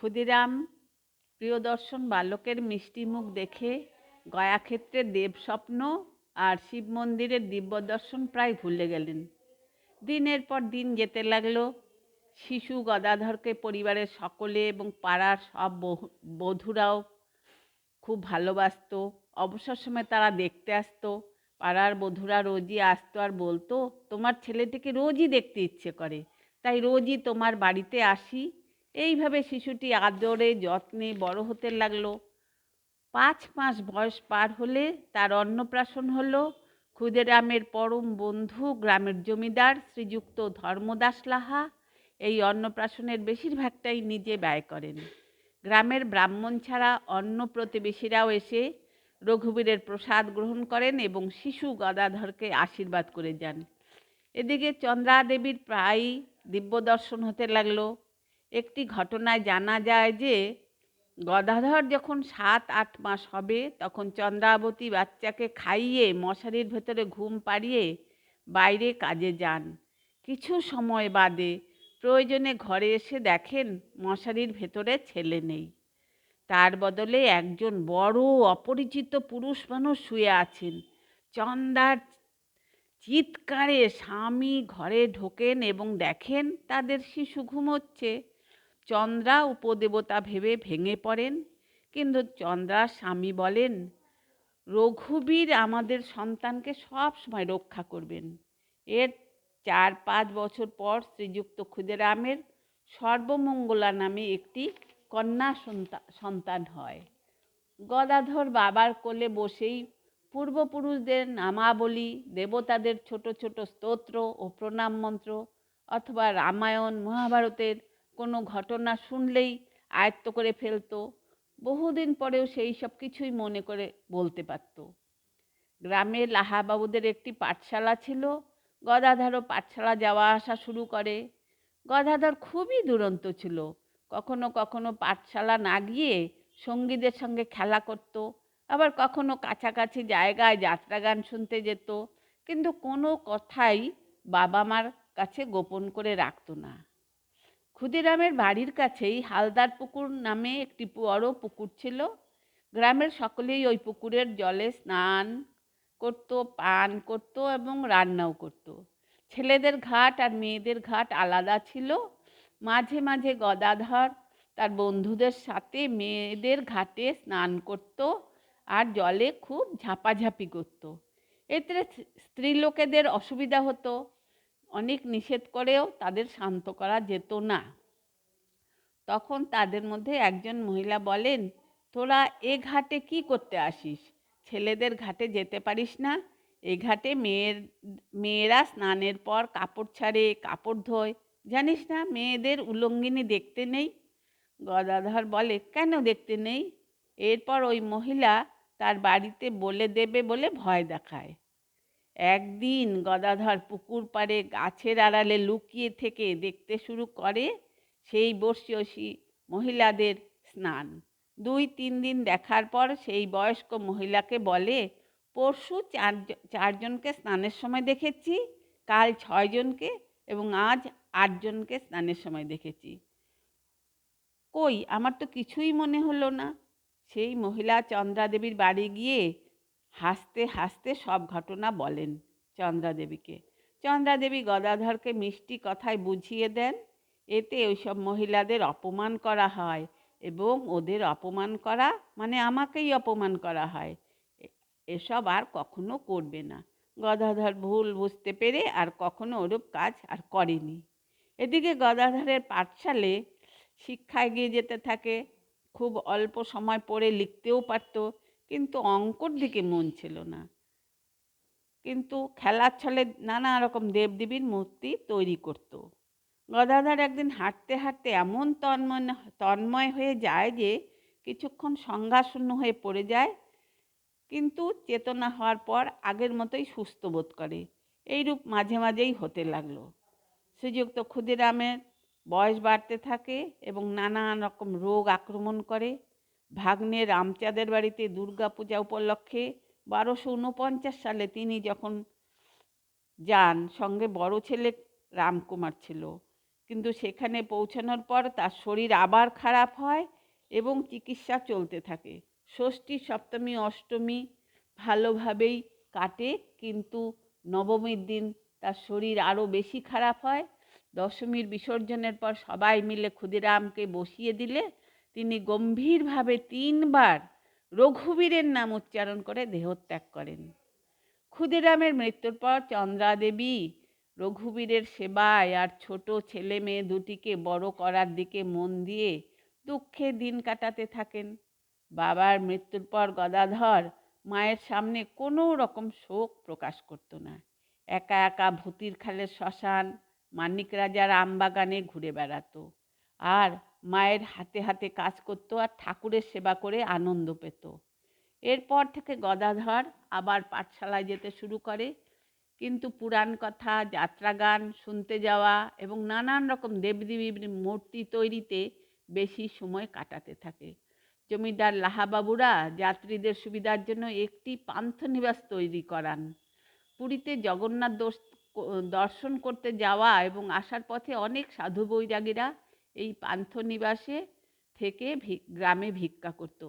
ক্ষুদিরাম প্রিয়দর্শন বালকের মিষ্টি মুখ দেখে গয়াক্ষেত্রের দেবস্বপ্ন আর শিব মন্দিরের দিব্যদর্শন প্রায় ভুলে গেলেন। দিনের পর দিন যেতে লাগলো। শিশু গদাধরকে পরিবারের সকলে এবং পাড়ার সব বধূরাও খুব ভালোবাসতো। অবসর সময় তারা দেখতে আসতো। পাড়ার বধূরা রোজই আসতো আর বলতো, তোমার ছেলেটিকে রোজই দেখতে ইচ্ছে করে, তাই রোজই তোমার বাড়িতে আসি। এইভাবে শিশুটি আদরে যত্নে বড় হতে লাগলো। 5 মাস বয়স পার হলে তার অন্নপ্রাশন হলো। ক্ষুদিরামের পরম বন্ধু গ্রামের জমিদার শ্রীযুক্ত ধর্মদাস লাহা এই অন্নপ্রাশনের বেশিরভাগটাই নিজে ব্যয় করেন। গ্রামের ব্রাহ্মণ ছাড়া অন্য প্রতিবেশীরাও এসে রঘুবীরের প্রসাদ গ্রহণ করেন এবং শিশু গদাধরকে আশীর্বাদ করে যান। এদিকে চন্দ্রা দেবীর প্রায়ই দিব্যদর্শন হতে লাগলো। একটি ঘটনায় জানা যায় যে গদাধর যখন 7-8 মাস হবে তখন চন্দ্রাবতী বাচ্চাকে খাইয়ে মশারির ভেতরে ঘুম পাড়িয়ে বাইরে কাজে যান। কিছু সময় বাদে প্রয়োজনে ঘরে এসে দেখেন মশারির ভেতরে ছেলে নেই। তার বদলে একজন বড় অপরিচিত পুরুষ মানুষ শুয়ে আছেন। চন্দ্রার চিৎকারে স্বামী ঘরে ঢোকেন এবং দেখেন তাদের শিশু ঘুমোচ্ছে। চন্দ্রা উপদেবতা ভেবে ভেঙে পড়েন, কিন্তু চন্দ্রার স্বামী বলেন, রঘুবীর আমাদের সন্তানকে সব সময় রক্ষা করবেন। এর 4-5 বছর পর শ্রীযুক্ত ক্ষুদিরামের সর্বমঙ্গলা নামে একটি কন্যা সন্তান হয়। গদাধর বাবার কোলে বসেই পূর্বপুরুষদের নামাবলী, দেবতাদের ছোট ছোট স্তোত্র ও প্রণাম মন্ত্র অথবা রামায়ণ মহাভারতের কোনো ঘটনা শুনলেই আয়ত্ত করে ফেলতো। বহুদিন পরেও সেই সব কিছুই মনে করে বলতে পারত। গ্রামে লাহাবাবুদের একটি পাঠশালা ছিল। গদাধরও পাঠশালা যাওয়া আসা শুরু করে। গদাধর খুবই দুরন্ত ছিল। কখনো কখনো পাঠশালা না গিয়ে সঙ্গীদের সঙ্গে খেলা করত, আবার কখনো কাছাকাছি জায়গায় যাত্রা গান শুনতে যেত, কিন্তু কোনো কথাই বাবা মার কাছে গোপন করে রাখত না। ক্ষুদিরামের বাড়ির কাছেই হালদার পুকুর নামে একটি বড় পুকুর ছিল। গ্রামের সকলেই ওই পুকুরের জলে স্নান করত, পান করত এবং রান্নাও করত। ছেলেদের ঘাট আর মেয়েদের ঘাট আলাদা ছিল। মাঝে মাঝে গদাধর তার বন্ধুদের সাথে মেয়েদের ঘাটে স্নান করত আর জলে খুব ঝাপাঝাপি করত। এতে স্ত্রীলোকেদের অসুবিধা হতো। অনেক নিষেধ করেও তাদের শান্ত করা যেত না। তখন তাদের মধ্যে একজন মহিলা বলেন, তোরা এ ঘাটে কি করতে আসিস? ছেলেদের ঘাটে যেতে পারিস না? এ ঘাটে মেয়েরা স্নানের পর কাপড় ছাড়ে, কাপড় ধোয়। জানিস না মেয়েদের উলঙ্গিনী দেখতে নেই? গদাধর বলে, কেন দেখতে নেই? এরপর ওই মহিলা তার বাড়িতে বলে দেবে বলে ভয় দেখায়। একদিন গদাধর পুকুর পাড়ে গাছের আড়ালে লুকিয়ে থেকে দেখতে শুরু করে সেই বর্ষীয়সী মহিলাদের স্নান। 2-3 দিন দেখার পর সেই বয়স্ক মহিলাকে বলে, পরশু 4 জনকে স্নানের সময় দেখেছি, কাল 6 জনকে এবং আজ 8 জনকে স্নানের সময় দেখেছি। কই, আমার তো কিছুই মনে হলো না। সেই মহিলা চন্দ্রা দেবীর বাড়ি গিয়ে হাসতে হাসতে সব ঘটনা বলেন চন্দ্রা দেবীকে। চন্দ্রা দেবী গদাধরকে মিষ্টি কথায় বুঝিয়ে দেন, এতে ওইসব মহিলাদের অপমান করা হয় এবং ওদের অপমান করা মানে আমাকেই অপমান করা হয়, এসব আর কখনো করবে না। গদাধর ভুল বুঝতে পেরে আর কখনো ওরূপ কাজ আর করেনি। এদিকে গদাধরের পাঠশালে শিক্ষা এগিয়ে যেতে থাকে। খুব অল্প সময় পড়ে লিখতেও পারত, কিন্তু অঙ্কর দিকে মন ছিল না। কিন্তু খেলার ছলে নানা রকম দেবদেবীর মূর্তি তৈরি করত। গদাধর একদিন হাঁটতে হাঁটতে এমন তন্ময় হয়ে যায় যে কিছুক্ষণ সংজ্ঞাশূন্য হয়ে পড়ে যায়, কিন্তু চেতনা হওয়ার পর আগের মতোই সুস্থ বোধ করে। এইরূপ মাঝে মাঝেই হতে লাগলো। শ্রীযুক্ত ক্ষুদিরামের বয়স বাড়তে থাকে এবং নানা রকম রোগ আক্রমণ করে। ভাগ্নে রামচাঁদের বাড়িতে দুর্গাপূজা উপলক্ষে 1249 সালে তিনি যখন যান, সঙ্গে বড় ছেলে রামকুমার ছিল। কিন্তু সেখানে পৌঁছানোর পর তার শরীর আবার খারাপ হয় এবং চিকিৎসা চলতে থাকে। ষষ্ঠী, সপ্তমী, অষ্টমী ভালোভাবেই কাটে, কিন্তু নবমীর দিন তার শরীর আরও বেশি খারাপ হয়। দশমীর বিসর্জনের পর সবাই মিলে ক্ষুদিরামকে বসিয়ে দিলে তিনি গম্ভীরভাবে 3বার রঘুবীরের নাম উচ্চারণ করে দেহত্যাগ করেন। ক্ষুদিরামের মৃত্যুর পর চন্দ্রা দেবী রঘুবীরের সেবায় আর ছোট ছেলে মেয়ে দুটিকে বড় করার দিকে মন দিয়ে দুঃখে দিন কাটাতে থাকেন। বাবার মৃত্যুর পর গদাধর মায়ের সামনে কোনো রকম শোক প্রকাশ করত না। একা একা ভূতির খালের শ্মশান, মানিক রাজার আমবাগানে ঘুরে বেড়াতো আর মায়ের হাতে হাতে কাজ করত আর ঠাকুরের সেবা করে আনন্দ পেত। এরপর থেকে গদাধর আবার পাঠশালায় যেতে শুরু করে, কিন্তু পুরাণ কথা, যাত্রা গান শুনতে যাওয়া এবং নানান রকম দেবদেবীর মূর্তি তৈরিতে বেশি সময় কাটাতে থাকে। জমিদার লাহাবাবুরা যাত্রীদের সুবিধার জন্য একটি পান্থনিবাস তৈরি করান। পুরীতে জগন্নাথ দর্শন করতে যাওয়া এবং আসার পথে অনেক সাধু বৈরাগীরা এই পান্থনিবাসে থেকে গ্রামে ভিক্ষা করত।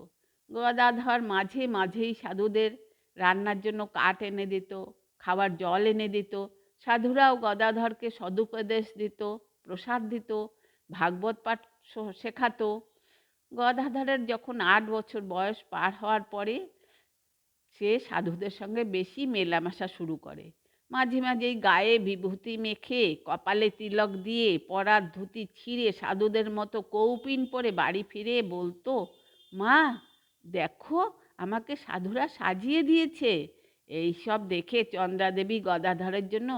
গদাধর মাঝে মাঝেই সাধুদের রান্নার জন্য কাঠ এনে দিত, খাবার জল এনে দিত। সাধুরাও গদাধরকে সদুপদেশ দিত, প্রসাদ দিত, ভাগবত পাঠ শেখাতো। গদাধরের যখন 8 বছর বয়স পার হওয়ার পরে সে সাধুদের সঙ্গে বেশি মেলামেশা শুরু করে। মাঝে মাঝেই গায়ে বিভূতি মেখে, কপালে তিলক দিয়ে, পরার ধুতি ছিঁড়ে সাধুদের মতো কৌপিন পরে বাড়ি ফিরে বলতো, মা দেখো আমাকে সাধুরা সাজিয়ে দিয়েছে। এইসব দেখে চন্দ্রাদেবী গদাধরের জন্য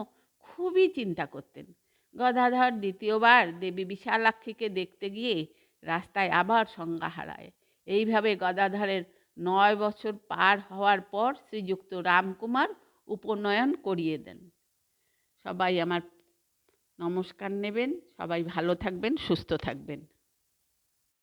খুবই চিন্তা করতেন। গদাধর দ্বিতীয়বার দেবী বিশালাক্ষীকে দেখতে গিয়ে রাস্তায় আবার সংজ্ঞা হারায়। এইভাবে গদাধরের 9 বছর পার হওয়ার পর শ্রীযুক্ত রামকুমার উপনয়ন করিয়ে দেন। সবাই আমার নমস্কার নেবেন। সবাই ভালো থাকবেন, সুস্থ থাকবেন।